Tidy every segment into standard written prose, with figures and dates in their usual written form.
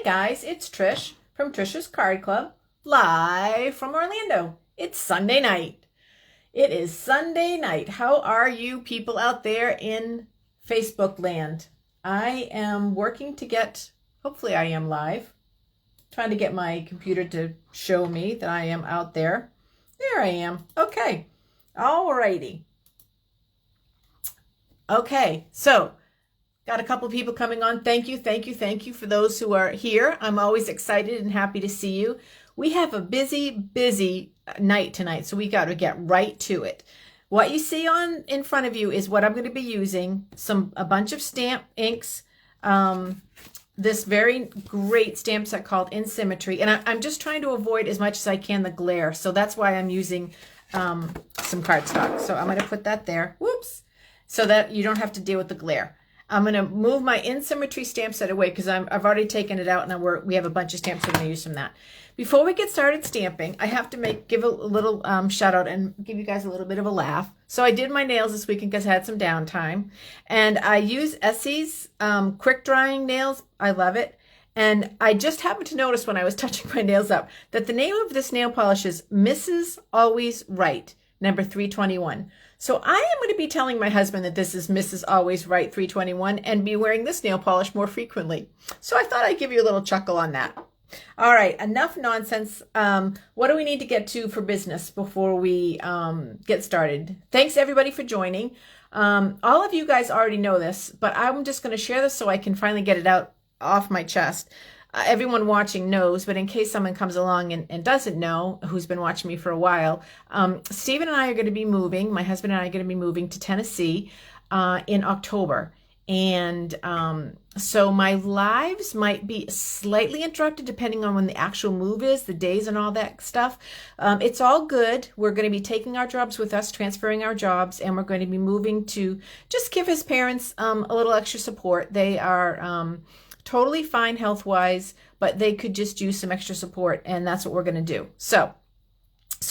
guys, it's Trish from Trisha's Card Club, live from Orlando. It's Sunday night. It is Sunday night. How are you people out there in Facebook land? I am working to get, hopefully I am live, trying to get my computer to show me that I am out there. There I am. Okay. Alrighty. Okay, so got a couple people coming on. Thank you for those who are here. I'm always excited and happy to see you. We have a busy night tonight, so we got to get right to it. What you see on in front of you is what I'm going to be using. A bunch of stamp inks. This very great stamp set called In Symmetry, and I'm just trying to avoid as much as I can the glare. So that's why I'm using some cardstock. So I'm going to put that there. Whoops! So that you don't have to deal with the glare. I'm going to move my In Symmetry stamp set away because I've already taken it out, and we have a bunch of stamps we're going to use from that. Before we get started stamping, I have to give a little shout out and give you guys a little bit of a laugh. So I did my nails this weekend because I had some downtime, and I use Essie's quick drying nails. I love it. And I just happened to notice when I was touching my nails up that the name of this nail polish is Mrs. Always Right, number 321. So I am going to be telling my husband that this is Mrs. Always Right 321 and be wearing this nail polish more frequently. So I thought I'd give you a little chuckle on that. All right, enough nonsense. What do we need to get to for business before we get started? Thanks everybody for joining. All of you guys already know this, but I'm just going to share this so I can finally get it out off my chest. Everyone watching knows, but in case someone comes along and doesn't know, who's been watching me for a while, Stephen and I are going to be moving, my husband and I are going to be moving to Tennessee in October. And so my lives might be slightly interrupted depending on when the actual move is, the days and all that stuff. It's all good. We're going to be taking our jobs with us, transferring our jobs, and we're going to be moving to just give his parents a little extra support. They are totally fine health-wise, but they could just use some extra support, and that's what we're going to do. So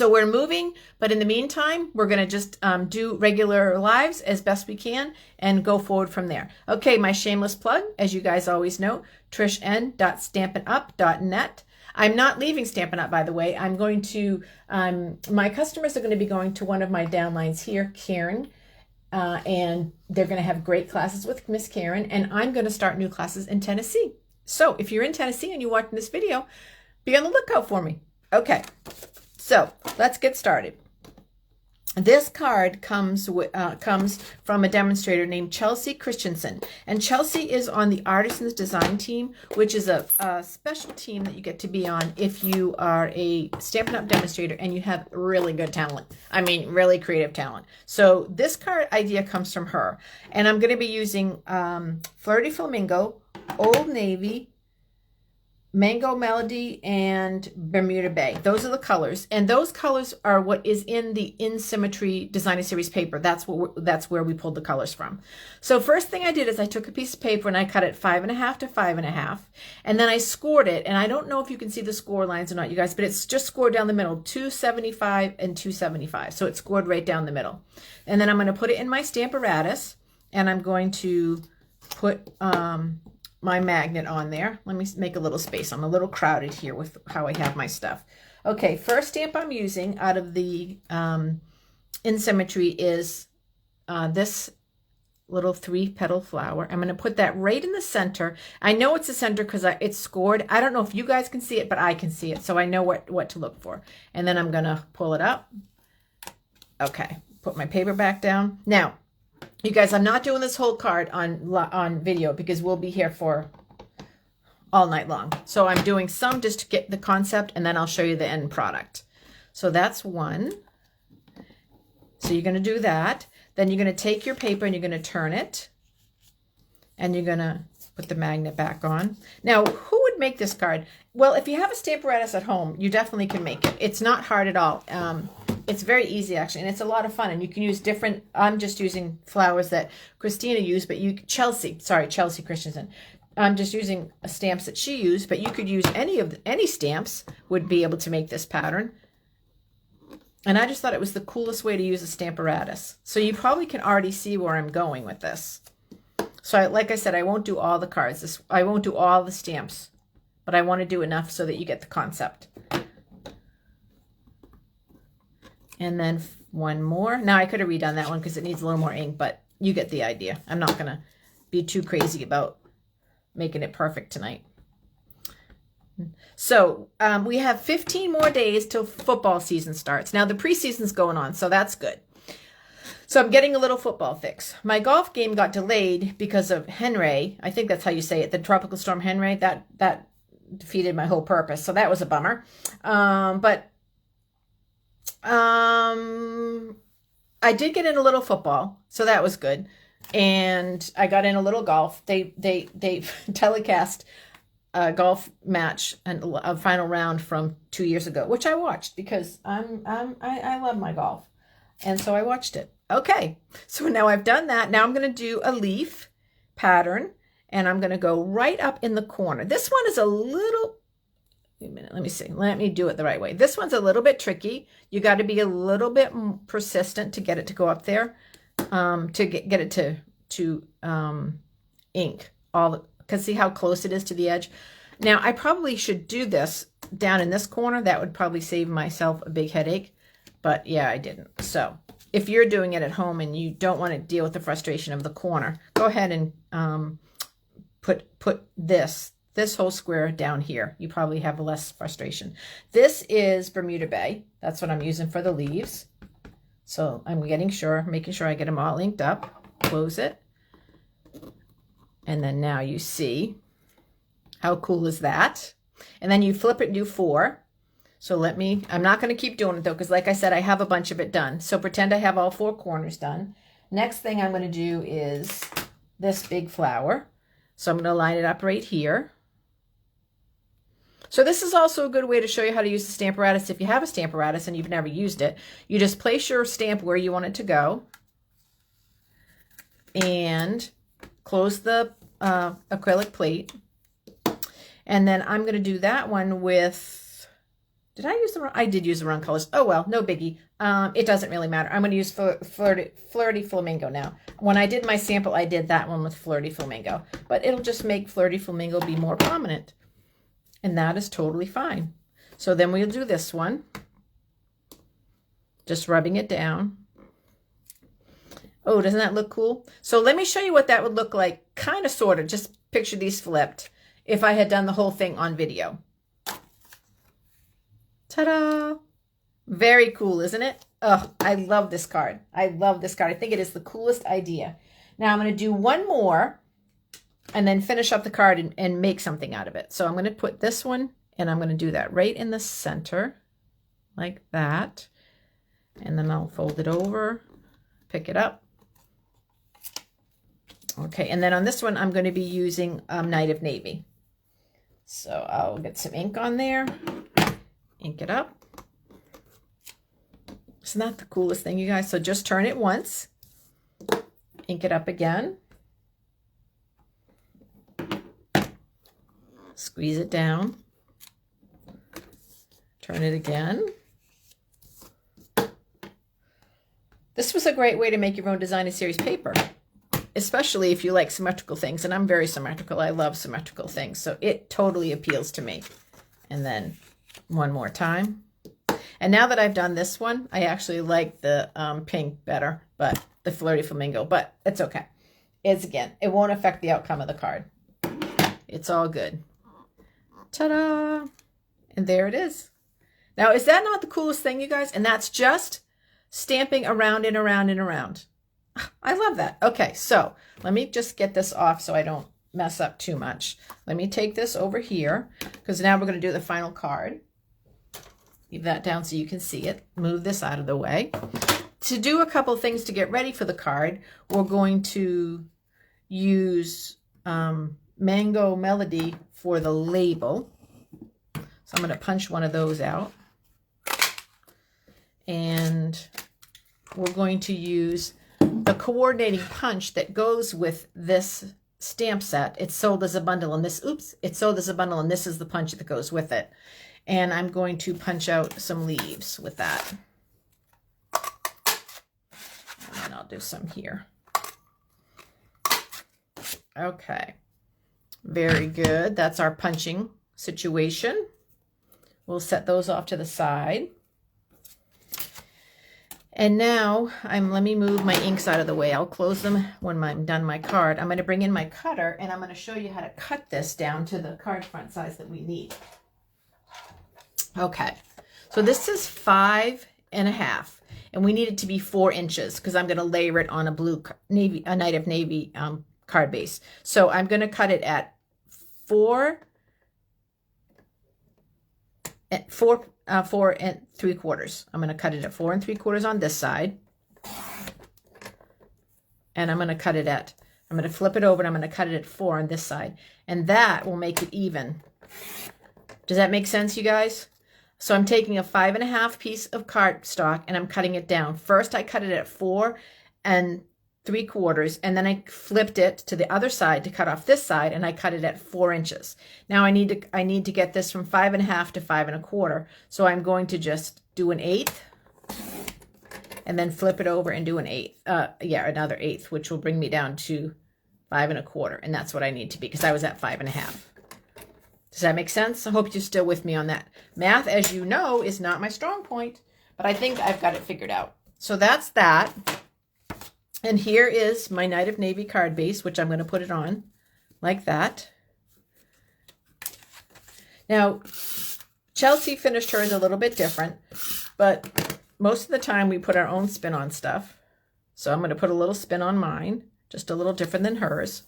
we're moving, but in the meantime, we're going to just do regular lives as best we can and go forward from there. Okay, my shameless plug, as you guys always know, trishen.stampinup.net. I'm not leaving Stampin' Up, by the way. I'm going to, my customers are going to be going to one of my downlines here, Karen, and they're going to have great classes with Miss Karen, and I'm going to start new classes in Tennessee. So if you're in Tennessee and you're watching this video, be on the lookout for me. Okay, so let's get started. This card comes from a demonstrator named Chelsea Christensen, and Chelsea is on the Artisans Design team, which is a special team that you get to be on if you are a Stampin' Up! Demonstrator and you have really good talent. I mean, really creative talent. So this card idea comes from her, and I'm going to be using Flirty Flamingo, Old Navy, Mango Melody, and Bermuda Bay. Those are the colors, and those colors are what is in the In Symmetry Designer Series paper. That's where we pulled the colors from. So first thing I did is I took a piece of paper and I cut it 5.5 to 5.5, and then I scored it. And I don't know if you can see the score lines or not, you guys, but it's just scored down the middle, 275 and 275. So it's scored right down the middle. And then I'm going to put it in my Stamparatus, and I'm going to put my magnet on there. Let me make a little space. I'm a little crowded here with how I have my stuff. Okay, first stamp I'm using out of the In Symmetry is this little 3-petal flower. I'm going to put that right in the center. I know it's the center because it's scored. I don't know if you guys can see it, but I can see it, so I know what to look for. And then I'm going to pull it up. Okay, put my paper back down. Now, you guys, I'm not doing this whole card on video because we'll be here for all night long. So I'm doing some just to get the concept, and then I'll show you the end product. So that's one. So you're going to do that. Then you're going to take your paper and you're going to turn it, and you're going to put the magnet back on. Now, who would make this card? Well, if you have a Stamparatus at home, you definitely can make it. It's not hard at all. It's very easy, actually, and it's a lot of fun, and you can use different, I'm just using flowers that Christina used, but Chelsea Christensen. I'm just using stamps that she used, but you could use any stamps would be able to make this pattern. And I just thought it was the coolest way to use a Stamparatus. So you probably can already see where I'm going with this. So like I said, I won't do all the cards. I won't do all the stamps but I want to do enough so that you get the concept. And then one more. Now I could have redone that one because it needs a little more ink, but you get the idea. I'm not going to be too crazy about making it perfect tonight. So we have 15 more days till football season starts. Now the preseason's going on, so that's good. So I'm getting a little football fix. My golf game got delayed because of Henry. I think that's how you say it. The tropical storm Henry. That defeated my whole purpose. So that was a bummer. I did get in a little football, so that was good. And I got in a little golf. They telecast a golf match and a final round from 2 years ago, which I watched because I love my golf. And so I watched it. Okay, so now I've done that. Now I'm going to do a leaf pattern, and I'm going to go right up in the corner. This one is a little, wait a minute, let me see. Let me do it the right way. This one's a little bit tricky. You got to be a little bit persistent to get it to go up there, to get it to ink all, because see how close it is to the edge. Now I probably should do this down in this corner. That would probably save myself a big headache, but yeah, I didn't. So if you're doing it at home and you don't want to deal with the frustration of the corner, go ahead and put this whole square down here. You probably have less frustration. This is Bermuda Bay. That's what I'm using for the leaves. So I'm making sure I get them all inked up. Close it. And then now you see, how cool is that? And then you flip it and do 4. So I'm not going to keep doing it though, because like I said, I have a bunch of it done. So pretend I have all 4 corners done. Next thing I'm going to do is this big flower. So I'm going to line it up right here. So this is also a good way to show you how to use the Stamparatus. If you have a Stamparatus and you've never used it, you just place your stamp where you want it to go and close the acrylic plate. And then I'm going to do that one with, did I use the wrong? I did use the wrong colors. Oh, well, no biggie. It doesn't really matter. I'm going to use Flirty Flamingo now. When I did my sample, I did that one with Flirty Flamingo. But it'll just make Flirty Flamingo be more prominent. And that is totally fine. So then we'll do this one. Just rubbing it down. Oh, doesn't that look cool? So let me show you what that would look like. Kind of, sort of. Just picture these flipped. If I had done the whole thing on video. Ta-da! Very cool, isn't it? Oh, I love this card. I love this card. I think it is the coolest idea. Now I'm going to do one more and then finish up the card and make something out of it. So I'm going to put this one, and I'm going to do that right in the center, like that. And then I'll fold it over, pick it up. Okay, and then on this one, I'm going to be using Night of Navy. So I'll get some ink on there. Ink it up. Isn't that the coolest thing, you guys? So just turn it once. Ink it up again. Squeeze it down. Turn it again. This was a great way to make your own design of series paper, especially if you like symmetrical things. And I'm very symmetrical. I love symmetrical things. So it totally appeals to me. And then one more time. And now that I've done this one, I actually like the pink better, but the Flirty Flamingo, but it's okay. It won't affect the outcome of the card. It's all good. Ta-da! And there it is. Now, is that not the coolest thing, you guys? And that's just stamping around and around and around. I love that. Okay, so let me just get this off so I don't mess up too much. Let me take this over here, because now we're going to do the final card. Leave that down so you can see it. Move this out of the way. To do a couple things to get ready for the card, we're going to use Mango Melody for the label. So I'm going to punch one of those out. And we're going to use the coordinating punch that goes with this stamp set. It's sold as a bundle, and it's sold as a bundle, and this is the punch that goes with it. And I'm going to punch out some leaves with that. And then I'll do some here. Okay. Very good. That's our punching situation. We'll set those off to the side. And now let me move my inks out of the way. I'll close them when I'm done my card. I'm going to bring in my cutter and I'm going to show you how to cut this down to the card front size that we need. Okay, so this is 5 1/2, and we need it to be 4 inches because I'm going to layer it on a Night of Navy card base. So I'm going to cut it at 4 and 3/4. I'm going to cut it at 4 3/4 on this side. And I'm going to flip it over and I'm going to cut it at 4 on this side. And that will make it even. Does that make sense, you guys? So I'm taking a 5 1/2 piece of cardstock and I'm cutting it down. First, I cut it at 4 3/4, and then I flipped it to the other side to cut off this side, and I cut it at 4 inches. Now I need to get this from 5 1/2 to 5 1/4. So I'm going to just do an 1/8, and then flip it over and do an 1/8. Another 1/8, which will bring me down to 5 1/4, and that's what I need to be because I was at 5 1/2. Does that make sense? I hope you're still with me on that. Math, as you know, is not my strong point, but I think I've got it figured out. So that's that. And here is my Night of Navy card base, which I'm going to put it on like that. Now, Chelsea finished hers a little bit different, but most of the time we put our own spin on stuff. So I'm going to put a little spin on mine, just a little different than hers.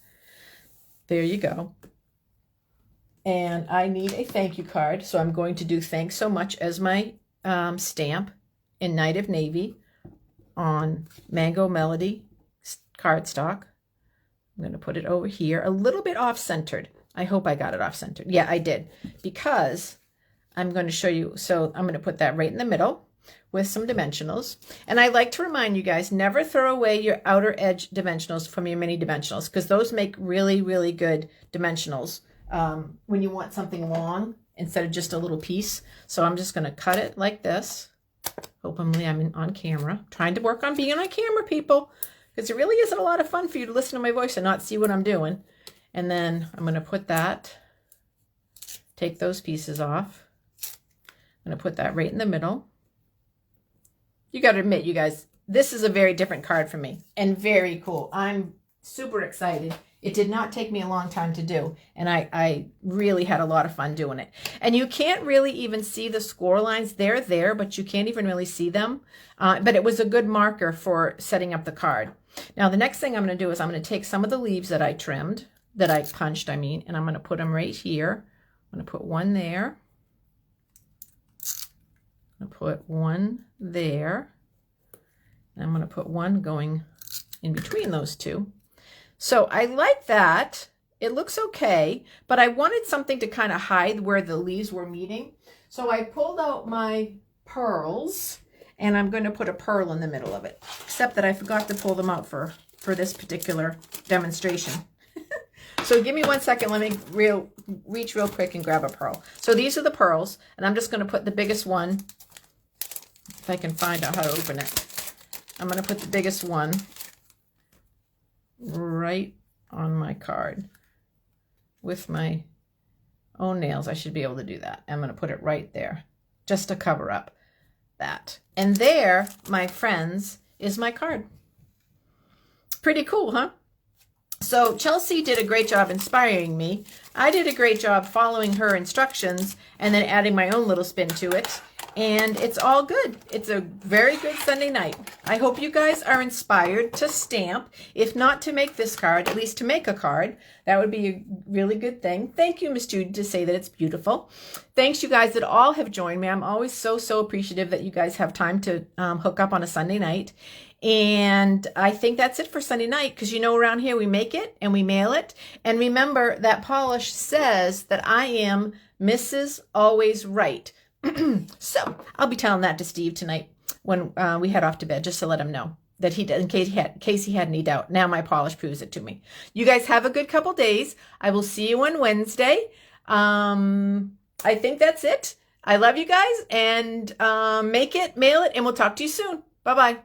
There you go. And I need a thank you card, so I'm going to do thanks so much as my stamp in Night of Navy on Mango Melody cardstock. I'm going to put it over here, a little bit off-centered. I hope I got it off-centered. Yeah, I did, because I'm going to show you. So I'm going to put that right in the middle with some dimensionals. And I like to remind you guys, never throw away your outer edge dimensionals from your mini dimensionals, because those make really, really good dimensionals when you want something long instead of just a little piece. So I'm just going to cut it like this. Hopefully I'm on camera. Trying to work on being on camera, people, because it really isn't a lot of fun for you to listen to my voice and not see what I'm doing. And then I'm going to put that, take those pieces off. I'm going to put that right in the middle. You got to admit, you guys, this is a very different card for me and very cool. I'm super excited. It did not take me a long time to do, and I really had a lot of fun doing it. And you can't really even see the score lines. They're there, but you can't even really see them. But it was a good marker for setting up the card. Now, the next thing I'm going to do is I'm going to take some of the leaves that I trimmed, that I punched, and I'm going to put them right here. I'm going to put one there. I'm going to put one there. And I'm going to put one going in between those two. So I like that. It looks okay, but I wanted something to kind of hide where the leaves were meeting. So I pulled out my pearls, and I'm going to put a pearl in the middle of it, except that I forgot to pull them out for this particular demonstration. So give me 1 second. Let me reach real quick and grab a pearl. So these are the pearls, and I'm just going to put the biggest one, if I can find out how to open it. I'm going to put the biggest one right on my card with my own nails. I should be able to do that. I'm going to put it right there just to cover up that. And there, my friends, is my card. Pretty cool, huh? So Chelsea did a great job inspiring me. I did a great job following her instructions and then adding my own little spin to it. And it's all good. It's a very good Sunday night. I hope you guys are inspired to stamp, if not to make this card, at least to make a card. That would be a really good thing. Thank you, Miss Judy, to say that it's beautiful. Thanks, you guys that all have joined me. I'm always so appreciative that you guys have time to hook up on a Sunday night. And I think that's it for Sunday night, because you know around here we make it and we mail it. And remember that polish says that I am Mrs. Always Right. So I'll be telling that to Steve tonight when we head off to bed, just to let him know that he did, in case he had any doubt. Now my polish proves it to me. You guys have a good couple days. I will see you on Wednesday. I think that's it. I love you guys, and make it, mail it, and we'll talk to you soon. Bye-bye.